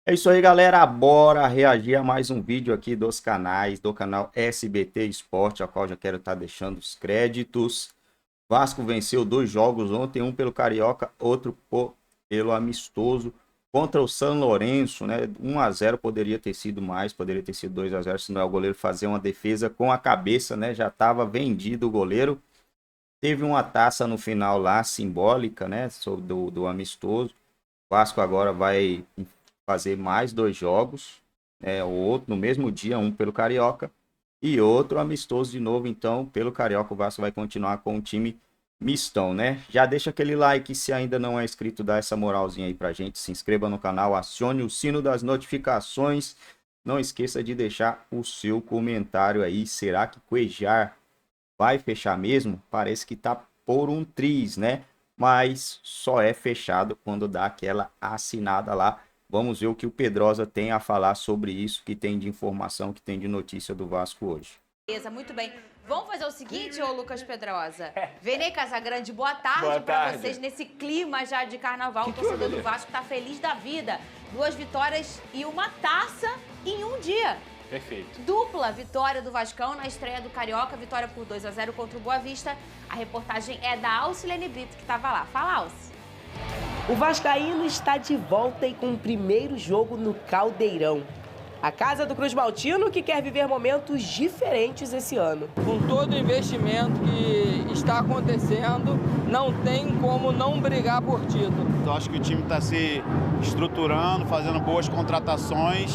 É isso aí, galera. Bora reagir a mais um vídeo aqui dos canais, do canal SBT Esporte, ao qual já quero estar deixando os créditos. Vasco venceu 2 jogos ontem, um pelo Carioca, outro pelo amistoso contra o São Lourenço, né? 1-0 poderia ter sido mais, poderia ter sido 2-0, se não é o goleiro fazer uma defesa com a cabeça, né? Já estava vendido o goleiro. Teve uma taça no final lá, simbólica, né? Do amistoso. O Vasco agora vai fazer mais 2 jogos, o outro no mesmo dia, um pelo Carioca e outro amistoso de novo. Então, pelo Carioca, o Vasco vai continuar com o time mistão, né? Já deixa aquele like, se ainda não é inscrito, dá essa moralzinha aí pra gente, se inscreva no canal, acione o sino das notificações, não esqueça de deixar o seu comentário aí. Será que Cuéllar vai fechar mesmo? Parece que tá por um triz, né? Mas só é fechado quando dá aquela assinada lá. Vamos ver o que o Pedrosa tem a falar sobre isso, que tem de informação, que tem de notícia do Vasco hoje. Beleza, muito bem. Vamos fazer o seguinte, ô Lucas Pedrosa. Venei Casagrande, boa tarde Boa para tarde. vocês nesse clima já de carnaval. O torcedor do Vasco tá feliz da vida. 2 vitórias e uma taça em um dia. Perfeito. Dupla vitória do Vascão na estreia do Carioca, vitória por 2-0 contra o Boa Vista. A reportagem é da Alcilene Brito, que estava lá. Fala, Alci. O vascaíno está de volta e com o primeiro jogo no Caldeirão. A casa do Cruz Maltino, que quer viver momentos diferentes esse ano. Com todo o investimento que está acontecendo, não tem como não brigar por título. Eu acho que o time está se estruturando, fazendo boas contratações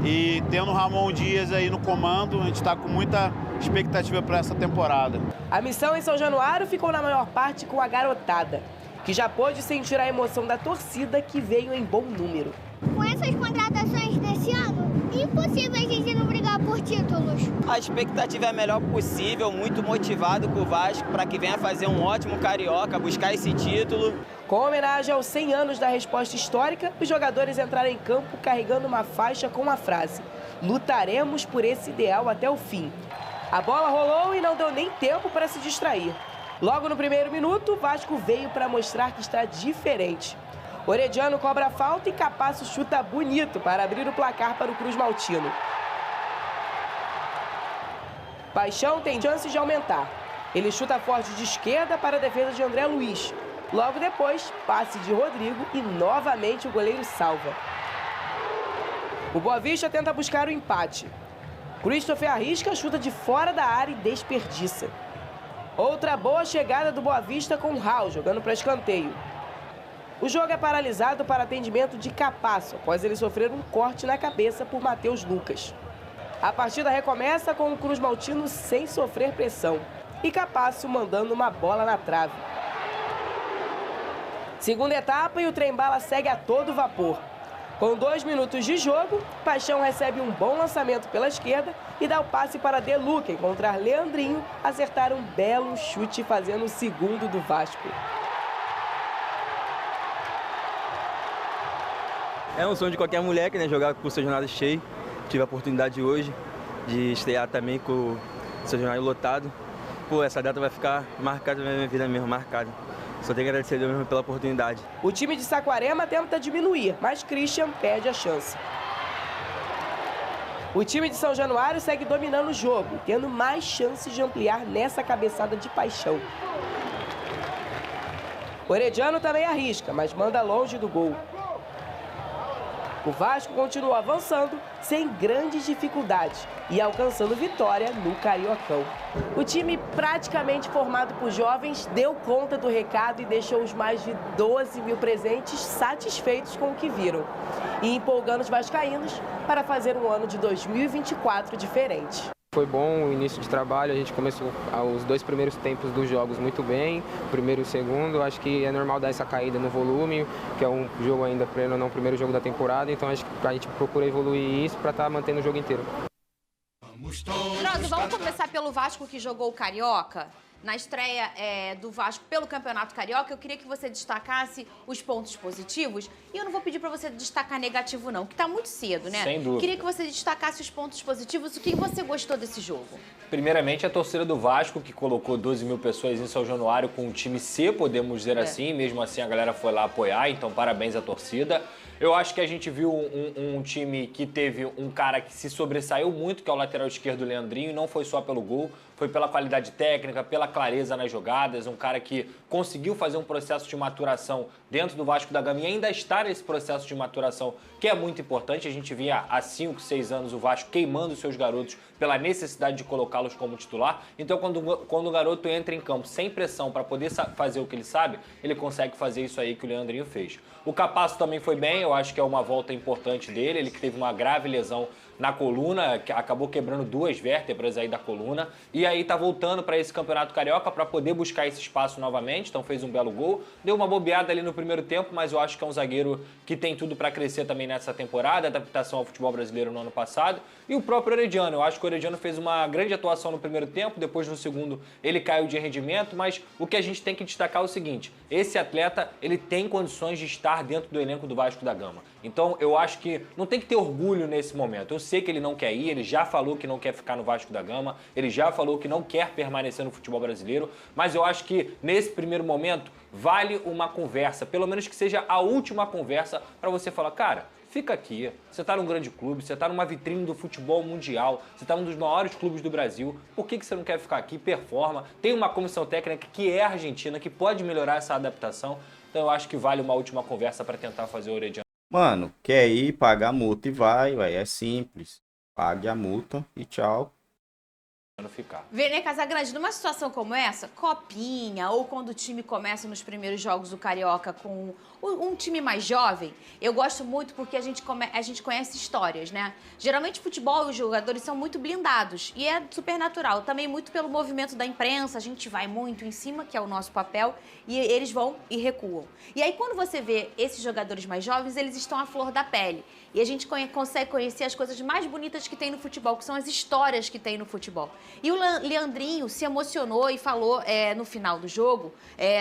e tendo o Ramon Dias aí no comando, a gente está com muita expectativa para essa temporada. A missão em São Januário ficou na maior parte com a garotada, que já pôde sentir a emoção da torcida, que veio em bom número. Com essas contratações desse ano, impossível a gente não brigar por títulos. A expectativa é a melhor possível, muito motivado com o Vasco para que venha fazer um ótimo Carioca, buscar esse título. Com homenagem aos 100 anos da resposta histórica, os jogadores entraram em campo carregando uma faixa com a frase: "Lutaremos por esse ideal até o fim". A bola rolou e não deu nem tempo para se distrair. Logo no primeiro minuto, o Vasco veio para mostrar que está diferente. Orediano cobra a falta e Capasso chuta bonito para abrir o placar para o Cruz Maltino. Paixão tem chances de aumentar. Ele chuta forte de esquerda para a defesa de André Luiz. Logo depois, passe de Rodrigo e novamente o goleiro salva. O Boa Vista tenta buscar o empate. Christopher arrisca, chuta de fora da área e desperdiça. Outra boa chegada do Boa Vista com o Raul jogando para escanteio. O jogo é paralisado para atendimento de Capasso, após ele sofrer um corte na cabeça por Matheus Lucas. A partida recomeça com o Cruz Maltino sem sofrer pressão e Capasso mandando uma bola na trave. Segunda etapa e o trem-bala segue a todo vapor. Com 2 minutos de jogo, Paixão recebe um bom lançamento pela esquerda e dá o passe para De Luca encontrar Leandrinho, acertar um belo chute fazendo o segundo do Vasco. É um sonho de qualquer moleque, né? Jogar com o São Januário cheio. Tive a oportunidade hoje de estrear também com o São Januário lotado. Pô, essa data vai ficar marcada na minha vida mesmo, marcada. Só tenho que agradecer a Deus mesmo pela oportunidade. O time de Saquarema tenta diminuir, mas Christian perde a chance. O time de São Januário segue dominando o jogo, tendo mais chances de ampliar nessa cabeçada de Paixão. Orediano também arrisca, mas manda longe do gol. O Vasco continua avançando sem grandes dificuldades e alcançando vitória no Cariocão. O time, praticamente formado por jovens, deu conta do recado e deixou os mais de 12 mil presentes satisfeitos com o que viram e empolgando os vascaínos para fazer um ano de 2024 diferente. Foi bom o início de trabalho, a gente começou os 2 primeiros tempos dos jogos muito bem, o primeiro e o segundo. Acho que é normal dar essa caída no volume, que é um jogo ainda, não o primeiro jogo da temporada, então acho que a gente procura evoluir isso para estar mantendo o jogo inteiro. Pedrosa, vamos começar pelo Vasco, que jogou o Carioca. na estreia do Vasco pelo Campeonato Carioca, eu queria que você destacasse os pontos positivos. E eu não vou pedir para você destacar negativo, não, que tá muito cedo, né? Sem dúvida. Queria que você destacasse os pontos positivos. O que você gostou desse jogo? Primeiramente, a torcida do Vasco, que colocou 12 mil pessoas em São Januário com um time C, podemos dizer assim. Mesmo assim, a galera foi lá apoiar, então parabéns à torcida. Eu acho que a gente viu um time que teve um cara que se sobressaiu muito, que é o lateral esquerdo Leandrinho, e não foi só pelo gol, foi pela qualidade técnica, pela clareza nas jogadas, um cara que conseguiu fazer um processo de maturação dentro do Vasco da Gama e ainda está nesse processo de maturação, que é muito importante. A gente via há 5, 6 anos o Vasco queimando os seus garotos pela necessidade de colocá-los como titular. Então, quando o garoto entra em campo sem pressão para poder fazer o que ele sabe, ele consegue fazer isso aí que o Leandrinho fez. O Capasso também foi bem, eu acho que é uma volta importante dele, ele que teve uma grave lesão na coluna, que acabou quebrando 2 vértebras aí da coluna, e aí tá voltando para esse Campeonato Carioca para poder buscar esse espaço novamente, então fez um belo gol, deu uma bobeada ali no primeiro tempo, mas eu acho que é um zagueiro que tem tudo para crescer também nessa temporada, adaptação ao futebol brasileiro no ano passado, e o próprio Orediano, eu acho que o Orediano fez uma grande atuação no primeiro tempo, depois no segundo ele caiu de rendimento, mas o que a gente tem que destacar é o seguinte, esse atleta, ele tem condições de estar dentro do elenco do Vasco da Gama, então eu acho que não tem que ter orgulho nesse momento, eu sei que ele não quer ir, ele já falou que não quer ficar no Vasco da Gama, ele já falou que não quer permanecer no futebol brasileiro, mas eu acho que nesse primeiro momento vale uma conversa, pelo menos que seja a última conversa para você falar, cara, fica aqui, você está num grande clube, você está numa vitrine do futebol mundial, você está num dos maiores clubes do Brasil, por que você não quer ficar aqui? Performa, tem uma comissão técnica que é argentina, que pode melhorar essa adaptação, então eu acho que vale uma última conversa para tentar fazer o Orediano. Mano, quer ir, paga a multa e vai, ué, é simples. Pague a multa e tchau. Ficar. Vene Casagrande, numa situação como essa, copinha, ou quando o time começa nos primeiros jogos do Carioca com um time mais jovem, eu gosto muito porque a gente conhece histórias, né? Geralmente futebol, os jogadores são muito blindados e é super natural, também muito pelo movimento da imprensa, a gente vai muito em cima, que é o nosso papel, e eles vão e recuam. E aí quando você vê esses jogadores mais jovens, eles estão à flor da pele. E a gente consegue conhecer as coisas mais bonitas que tem no futebol, que são as histórias que tem no futebol. E o Leandrinho se emocionou e falou no final do jogo,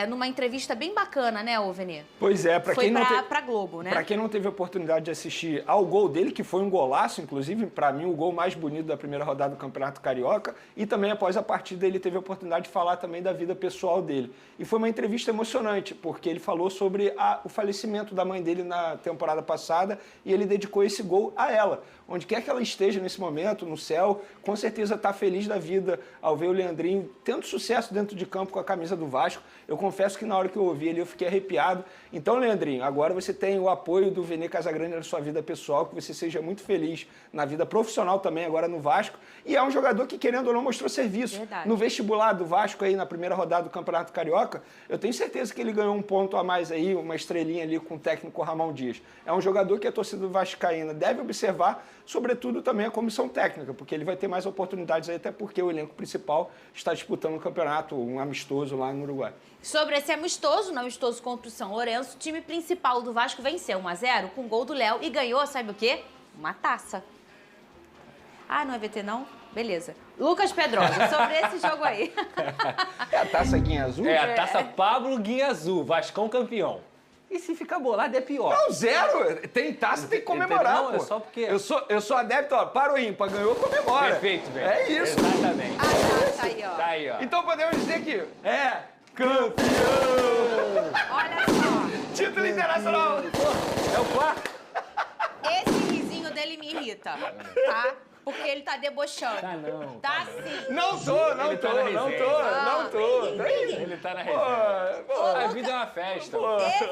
numa entrevista bem bacana, né, ô Venê? Pois é, pra quem não teve, pra Globo, né? Pra quem não teve a oportunidade de assistir ao gol dele, que foi um golaço, inclusive, pra mim, o gol mais bonito da primeira rodada do Campeonato Carioca, e também após a partida ele teve a oportunidade de falar também da vida pessoal dele. E foi uma entrevista emocionante, porque ele falou sobre o falecimento da mãe dele na temporada passada e ele dedicou esse gol a ela. Onde quer que ela esteja nesse momento, no céu, com certeza está feliz da vida ao ver o Leandrinho tendo sucesso dentro de campo com a camisa do Vasco. Eu confesso que na hora que eu ouvi ele eu fiquei arrepiado. Então, Leandrinho, agora você tem o apoio do Vene Casagrande na sua vida pessoal, que você seja muito feliz na vida profissional também agora no Vasco. E é um jogador que, querendo ou não, mostrou serviço. Verdade. No vestibular do Vasco aí na primeira rodada do Campeonato Carioca, eu tenho certeza que ele ganhou um ponto a mais aí, uma estrelinha ali com o técnico Ramon Dias. É um jogador que a torcida do Vascaína deve observar, sobretudo também a comissão técnica, porque ele vai ter mais oportunidades aí, até porque o elenco principal está disputando um campeonato, um amistoso lá no Uruguai. Sobre esse amistoso, no amistoso contra o São Lourenço, o time principal do Vasco venceu 1-0 com gol do Léo e ganhou, sabe o quê? Uma taça. Ah, não é VT não? Beleza. Lucas Pedrosa, sobre esse jogo aí. É a taça Guinha Azul? É a taça Pablo Guinha Azul, Vascão campeão. E se ficar bolado é pior. Não, 0. Tem taça, tem que comemorar, não, pô. é só porque... Eu sou adepto, ó, para o ímpar, ganhou, comemora. Perfeito, velho. É isso. Exatamente. Tá aí, ó. Tá aí, ó. Então podemos dizer que é campeão! Olha só. Título internacional! É o quarto? Esse risinho dele me irrita, tá? Porque ele tá debochando. Tá não. Tá sim. Não tô. Ele tá na resenha. A vida é uma festa.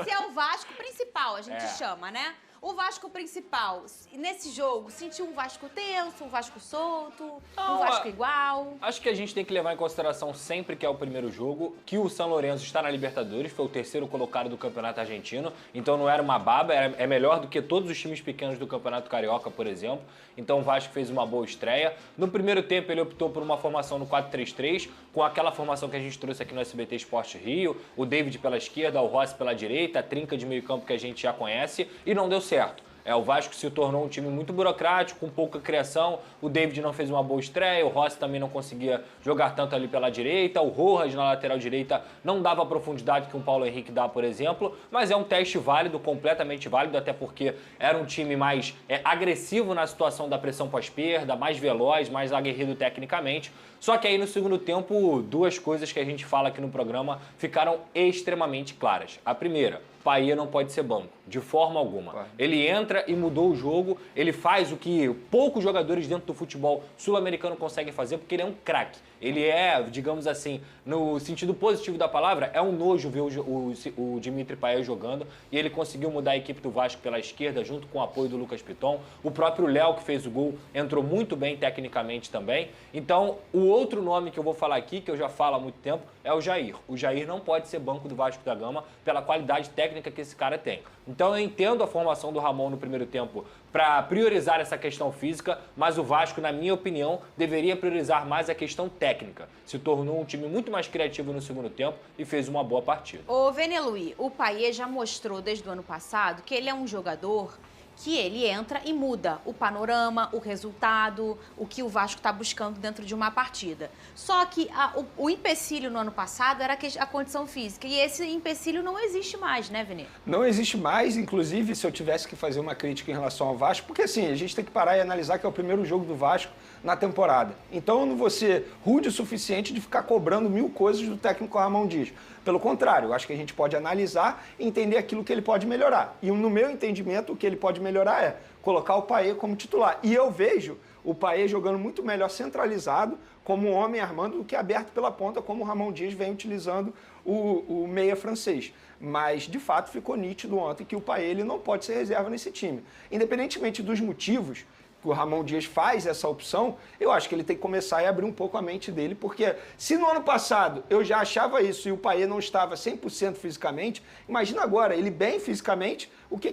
Esse é o Vasco principal, a gente chama, né? O Vasco principal, nesse jogo, sentiu um Vasco tenso, um Vasco solto, um Vasco igual? Acho que a gente tem que levar em consideração sempre que é o primeiro jogo, que o São Lourenço está na Libertadores, foi o terceiro colocado do Campeonato Argentino, então não era uma baba, é melhor do que todos os times pequenos do Campeonato Carioca, por exemplo. Então o Vasco fez uma boa estreia. No primeiro tempo ele optou por uma formação no 4-3-3, com aquela formação que a gente trouxe aqui no SBT Esporte Rio, o David pela esquerda, o Rossi pela direita, a trinca de meio campo que a gente já conhece, e não deu certo. O Vasco se tornou um time muito burocrático, com pouca criação. O David não fez uma boa estreia, o Rossi também não conseguia jogar tanto ali pela direita, o Rojas na lateral direita não dava a profundidade que o Paulo Henrique dá, por exemplo, mas é um teste válido, completamente válido, até porque era um time mais agressivo na situação da pressão pós-perda, mais veloz, mais aguerrido tecnicamente. Só que aí no segundo tempo, duas coisas que a gente fala aqui no programa ficaram extremamente claras. A primeira, Payet não pode ser banco, de forma alguma. Ele entra e mudou o jogo, ele faz o que poucos jogadores dentro do futebol sul-americano conseguem fazer, porque ele é um craque. Ele é, digamos assim, no sentido positivo da palavra, é um nojo ver o Dimitri Payet jogando, e ele conseguiu mudar a equipe do Vasco pela esquerda, junto com o apoio do Lucas Piton. O próprio Léo, que fez o gol, entrou muito bem tecnicamente também. Então, o outro nome que eu vou falar aqui, que eu já falo há muito tempo, é o Jair. O Jair não pode ser banco do Vasco da Gama pela qualidade técnica que esse cara tem. Então, eu entendo a formação do Ramon no primeiro tempo para priorizar essa questão física, mas o Vasco, na minha opinião, deveria priorizar mais a questão técnica. Se tornou um time muito mais criativo no segundo tempo e fez uma boa partida. Ô, Veneluí, o Payet já mostrou desde o ano passado que ele é um jogador que ele entra e muda o panorama, o resultado, o que o Vasco está buscando dentro de uma partida. Só que o empecilho no ano passado era a condição física, e esse empecilho não existe mais, né, Vene? Não existe mais, inclusive, se eu tivesse que fazer uma crítica em relação ao Vasco, porque assim, a gente tem que parar e analisar que é o primeiro jogo do Vasco na temporada. Então eu não vou ser rude o suficiente de ficar cobrando 1000 coisas do técnico Ramon Dias. Pelo contrário, eu acho que a gente pode analisar e entender aquilo que ele pode melhorar. E no meu entendimento, o que ele pode melhorar é colocar o Payet como titular. E eu vejo o Payet jogando muito melhor centralizado, como um homem armando, do que aberto pela ponta, como o Ramon Dias vem utilizando o meia francês. Mas, de fato, ficou nítido ontem que o Payet ele não pode ser reserva nesse time. Independentemente dos motivos que o Ramon Dias faz essa opção, eu acho que ele tem que começar a abrir um pouco a mente dele, porque se no ano passado eu já achava isso e o Payet não estava 100% fisicamente, imagina agora, ele bem fisicamente, por que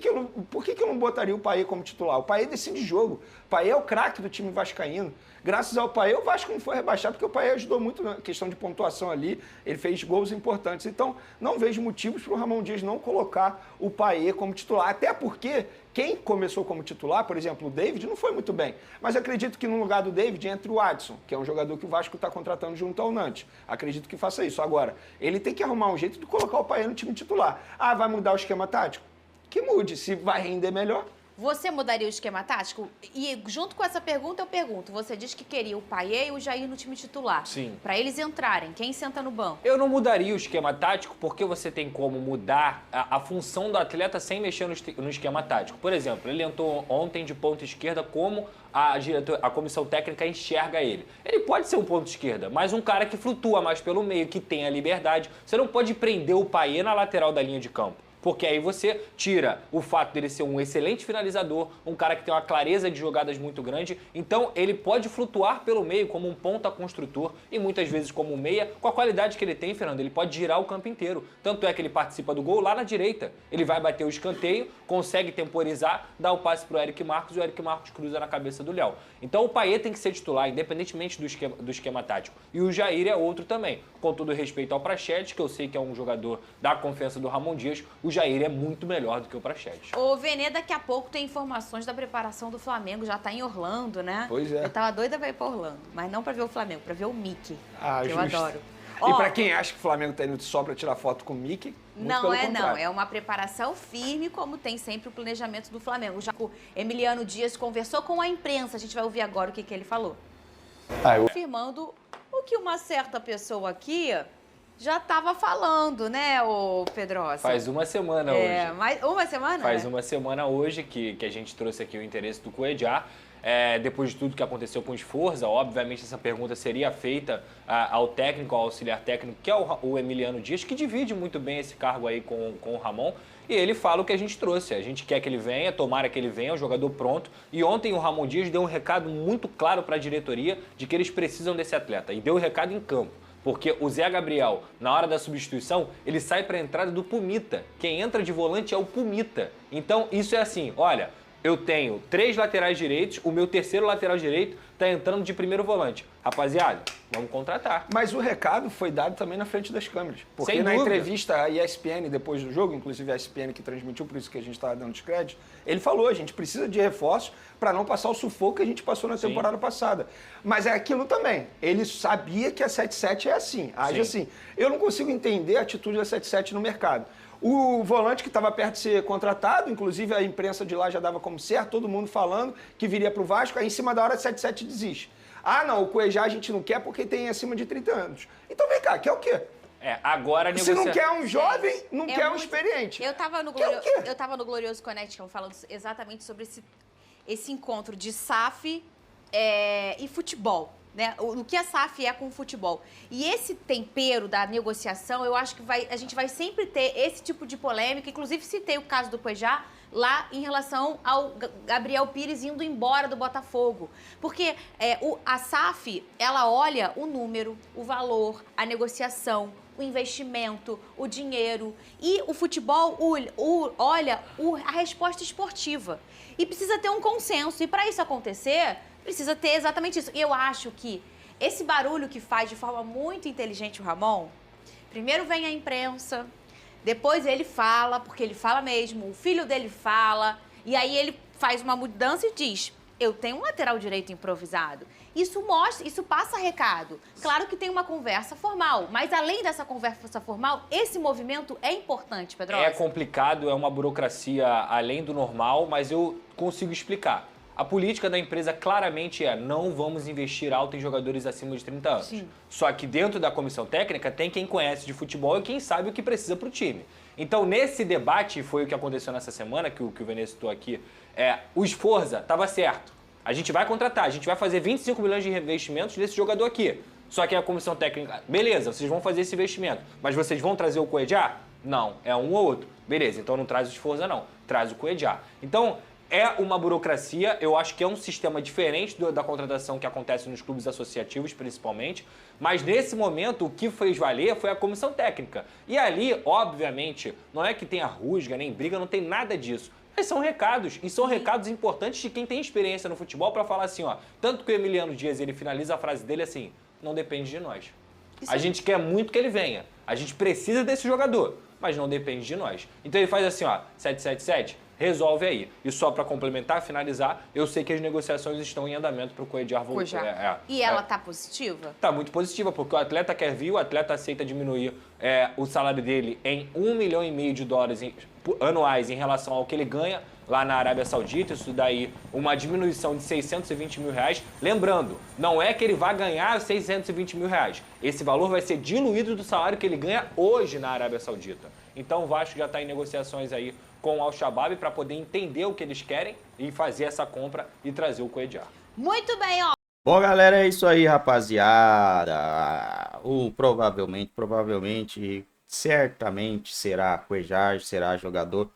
eu não botaria o Payet como titular? O Payet decide jogo, o Payet é o craque do time vascaíno. Graças ao Payet, o Vasco não foi rebaixado, porque o Payet ajudou muito na questão de pontuação ali, ele fez gols importantes. Então, não vejo motivos para o Ramon Dias não colocar o Payet como titular, até porque quem começou como titular, por exemplo, o David, não foi muito bem. Mas acredito que no lugar do David entre o Adson, que é um jogador que o Vasco está contratando junto ao Nantes. Acredito que faça isso. Agora, ele tem que arrumar um jeito de colocar o Payet no time titular. Ah, vai mudar o esquema tático? Que mude, se vai render melhor. Você mudaria o esquema tático? E junto com essa pergunta, eu pergunto. Você diz que queria o Payet e o Jair no time titular. Sim. Para eles entrarem. Quem senta no banco? Eu não mudaria o esquema tático porque você tem como mudar a função do atleta sem mexer no esquema tático. Por exemplo, ele entrou ontem de ponta esquerda, como a comissão técnica enxerga ele. Ele pode ser um ponto esquerda, mas um cara que flutua mais pelo meio, que tem a liberdade. Você não pode prender o Payet na lateral da linha de campo. Porque aí você tira o fato dele ser um excelente finalizador, um cara que tem uma clareza de jogadas muito grande, então ele pode flutuar pelo meio como um ponta construtor e muitas vezes como um meia, com a qualidade que ele tem, Fernando, ele pode girar o campo inteiro. Tanto é que ele participa do gol lá na direita, ele vai bater o escanteio, consegue temporizar, dá o passe para o Eric Marcos e o Eric Marcos cruza na cabeça do Léo. Então o Payet tem que ser titular, independentemente do esquema tático. E o Jair é outro também. Com todo respeito ao Praxedes, que eu sei que é um jogador da confiança do Ramon Dias, o Jair é muito melhor do que o Praxedes. O Vene, daqui a pouco tem informações da preparação do Flamengo, já tá em Orlando, né? Pois é. Eu tava doida pra ir pra Orlando, mas não pra ver o Flamengo, pra ver o Mickey, que eu justo. adoro. E pra quem acha que o Flamengo tá indo só pra tirar foto com o Mickey, não é não, é uma preparação firme, como tem sempre o planejamento do Flamengo. Já o Emiliano Dias conversou com a imprensa, a gente vai ouvir agora o que ele falou. Afirmando o que uma certa pessoa aqui já estava falando, né, ô Pedrosa? Faz uma semana hoje. Mas uma semana? Faz uma semana hoje que a gente trouxe aqui o interesse do Cuejá. Depois de tudo que aconteceu com o Sforza, obviamente essa pergunta seria feita ao técnico, ao auxiliar técnico, que é o Emiliano Dias, que divide muito bem esse cargo aí com o Ramon. E ele fala o que a gente trouxe. A gente quer que ele venha, tomara que ele venha, o jogador pronto. E ontem o Ramon Dias deu um recado muito claro para a diretoria de que eles precisam desse atleta. E deu o recado em campo. Porque o Zé Gabriel, na hora da substituição, ele sai para a entrada do Pumita. Quem entra de volante é o Pumita. Então, isso é assim, olha, eu tenho 3 laterais direitos, o meu terceiro lateral direito tá entrando de primeiro volante. Rapaziada, vamos contratar. Mas o recado foi dado também na frente das câmeras. Porque Sem na dúvida. entrevista à ESPN, depois do jogo, inclusive a ESPN que transmitiu, por isso que a gente estava dando os créditos, ele falou, a gente precisa de reforços para não passar o sufoco que a gente passou na temporada passada. Mas é aquilo também. Ele sabia que a 77 é assim, age assim. Eu não consigo entender a atitude da 77 no mercado. O volante que estava perto de ser contratado, inclusive a imprensa de lá já dava como certo, todo mundo falando que viria para o Vasco, aí em cima da hora a 77 desiste. Ah, não, o Cuejá a gente não quer porque tem acima de 30 anos. Então vem cá, quer o quê? Agora a Se não negociação... quer um jovem, não quer um muito- experiente. Eu tava no, Quer o quê? eu tava no Glorioso Connection falando exatamente sobre esse encontro de SAF e futebol. Né? O que a SAF é com o futebol. E esse tempero da negociação, eu acho que a gente vai sempre ter esse tipo de polêmica. Inclusive, citei o caso do Cuejá lá em relação ao Gabriel Pires indo embora do Botafogo. Porque a SAF, ela olha o número, o valor, a negociação, o investimento, o dinheiro. E o futebol olha a resposta esportiva. E precisa ter um consenso. E para isso acontecer, precisa ter exatamente isso. E eu acho que esse barulho que faz de forma muito inteligente o Ramon, primeiro vem a imprensa, depois ele fala, porque ele fala mesmo, o filho dele fala, e aí ele faz uma mudança e diz: eu tenho um lateral direito improvisado. Isso mostra, isso passa recado. Claro que tem uma conversa formal, mas além dessa conversa formal, esse movimento é importante, Pedro. É complicado, é uma burocracia além do normal, mas eu consigo explicar. A política da empresa claramente não vamos investir alto em jogadores acima de 30 anos. Sim. Só que dentro da comissão técnica tem quem conhece de futebol e quem sabe o que precisa para o time. Então, nesse debate, foi o que aconteceu nessa semana, que o Venê citou aqui, o Sforza estava certo. A gente vai contratar, a gente vai fazer 25 milhões de investimentos desse jogador aqui. Só que a comissão técnica, beleza, vocês vão fazer esse investimento, mas vocês vão trazer o Cuejá? Não, é um ou outro. Beleza, então não traz o Sforza não, traz o Cuejá. Então, é uma burocracia, eu acho que é um sistema diferente da contratação que acontece nos clubes associativos, principalmente, mas nesse momento o que fez valer foi a comissão técnica. E ali, obviamente, não é que tenha rusga, nem briga, não tem nada disso. Mas são recados, e são recados importantes de quem tem experiência no futebol para falar assim, ó, tanto que o Emiliano Dias, ele finaliza a frase dele assim: não depende de nós. A gente quer muito que ele venha, a gente precisa desse jogador, mas não depende de nós. Então ele faz assim, ó, 777, resolve aí. E só para complementar, finalizar, eu sei que as negociações estão em andamento para o Cuejá voltar. E ela tá positiva? Tá muito positiva, porque o atleta quer vir, o atleta aceita diminuir o salário dele em $1,5 milhão anuais em relação ao que ele ganha lá na Arábia Saudita. Isso daí, uma diminuição de R$620 mil. Lembrando, não é que ele vai ganhar R$620 mil. Esse valor vai ser diluído do salário que ele ganha hoje na Arábia Saudita. Então o Vasco já está em negociações aí com o Al-Shabaab para poder entender o que eles querem e fazer essa compra e trazer o Cuejá. Muito bem, ó. Bom, galera, é isso aí, rapaziada. Provavelmente, certamente será Cuejá, será jogador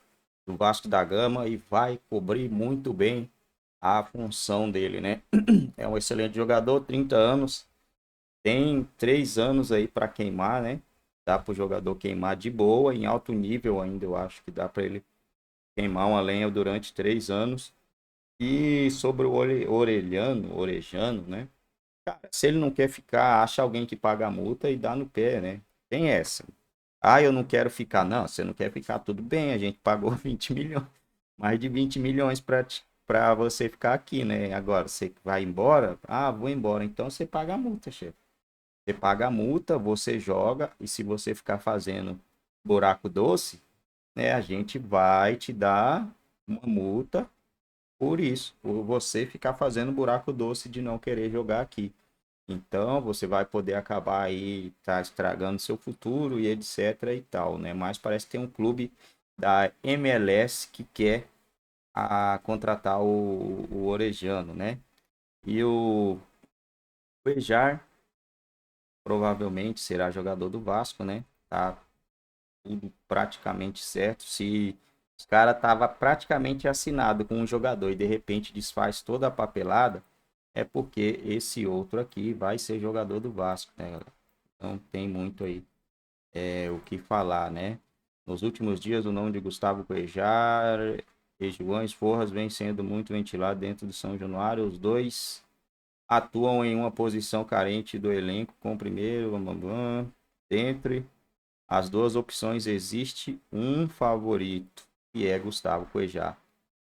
do Vasco da Gama e vai cobrir muito bem a função dele, né? É um excelente jogador, 30 anos, tem 3 anos aí para queimar, né? Dá para o jogador queimar de boa, em alto nível ainda, eu acho que dá para ele queimar uma lenha durante 3 anos. E sobre o Orejano, né? Cara, se ele não quer ficar, acha alguém que paga a multa e dá no pé, né? Tem essa. Ah, eu não quero ficar. Não, você não quer ficar, tudo bem, a gente pagou 20 milhões. Mais de 20 milhões para você ficar aqui, né? Agora, você vai embora? Ah, vou embora. Então você paga a multa, chefe. Você paga a multa, você joga, e se você ficar fazendo buraco doce, né? A gente vai te dar uma multa por isso, por você ficar fazendo buraco doce de não querer jogar aqui. Então, você vai poder acabar aí, tá estragando seu futuro e etc e tal, né? Mas parece que tem um clube da MLS que quer contratar o Orejano, né? E o Cuejá provavelmente será jogador do Vasco, né? Tá tudo praticamente certo. Se os caras estavam praticamente assinado com um jogador e de repente desfaz toda a papelada, é porque esse outro aqui vai ser jogador do Vasco, né, galera? Não tem muito aí o que falar, né? Nos últimos dias, o nome de Gustavo Cuejá E João Esporras vem sendo muito ventilado dentro do São Januário. Os dois atuam em uma posição carente do elenco com o primeiro. Dentre as duas opções existe um favorito, que é Gustavo Cuejá.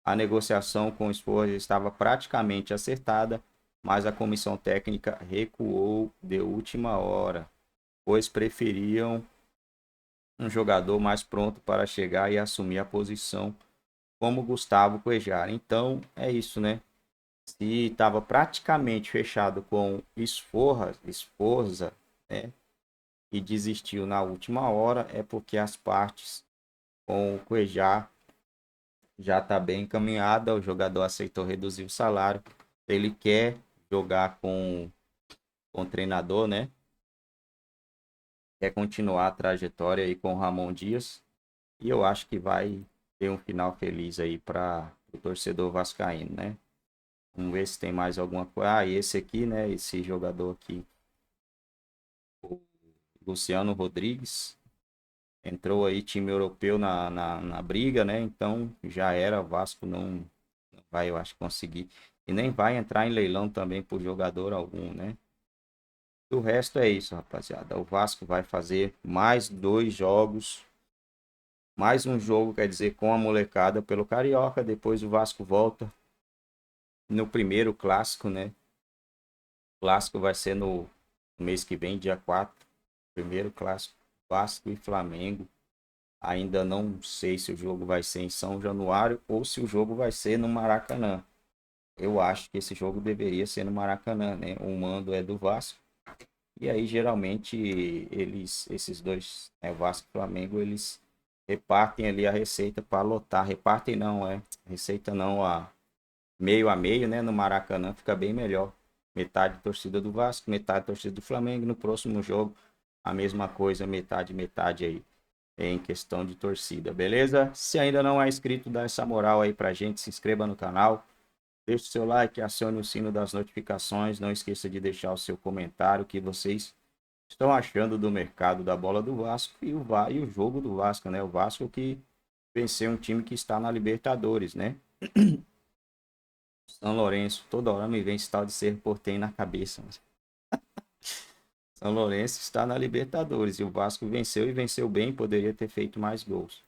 A negociação com o Esporras estava praticamente acertada, mas a comissão técnica recuou de última hora, pois preferiam um jogador mais pronto para chegar e assumir a posição como Gustavo Cuejar. Então é isso, né? Se estava praticamente fechado com Esforza, né? E desistiu na última hora, é porque as partes com o Cuejar já está bem encaminhada. O jogador aceitou reduzir o salário. Ele quer jogar com o treinador, né? Quer continuar a trajetória aí com o Ramon Dias. E eu acho que vai ter um final feliz aí para o torcedor vascaíno, né? Vamos ver se tem mais alguma coisa. Ah, esse aqui, né? Esse jogador aqui, o Luciano Rodrigues, entrou aí time europeu na briga, né? Então já era, o Vasco não vai, eu acho, conseguir. E nem vai entrar em leilão também por jogador algum, né? O resto é isso, rapaziada. O Vasco vai fazer mais 2 jogos. Mais um jogo, quer dizer, com a molecada pelo Carioca. Depois o Vasco volta no primeiro clássico, né? O clássico vai ser no mês que vem, dia 4. Primeiro clássico, Vasco e Flamengo. Ainda não sei se o jogo vai ser em São Januário ou se o jogo vai ser no Maracanã. Eu acho que esse jogo deveria ser no Maracanã, né? O mando é do Vasco. E aí, geralmente, esses dois, né, Vasco e Flamengo, eles repartem ali a receita para lotar. Repartem não, receita não, a meio, né? No Maracanã fica bem melhor. Metade torcida do Vasco, metade torcida do Flamengo. No próximo jogo, a mesma coisa, metade aí, em questão de torcida, beleza? Se ainda não é inscrito, dá essa moral aí pra gente, se inscreva no canal. Deixe o seu like, acione o sino das notificações. Não esqueça de deixar o seu comentário, o que vocês estão achando do mercado da bola do Vasco e o jogo do Vasco, né? O Vasco que venceu um time que está na Libertadores, né? São Lourenço, toda hora me vem esse tal de Cerro Porteño na cabeça. São Lourenço está na Libertadores e o Vasco venceu e venceu bem, poderia ter feito mais gols.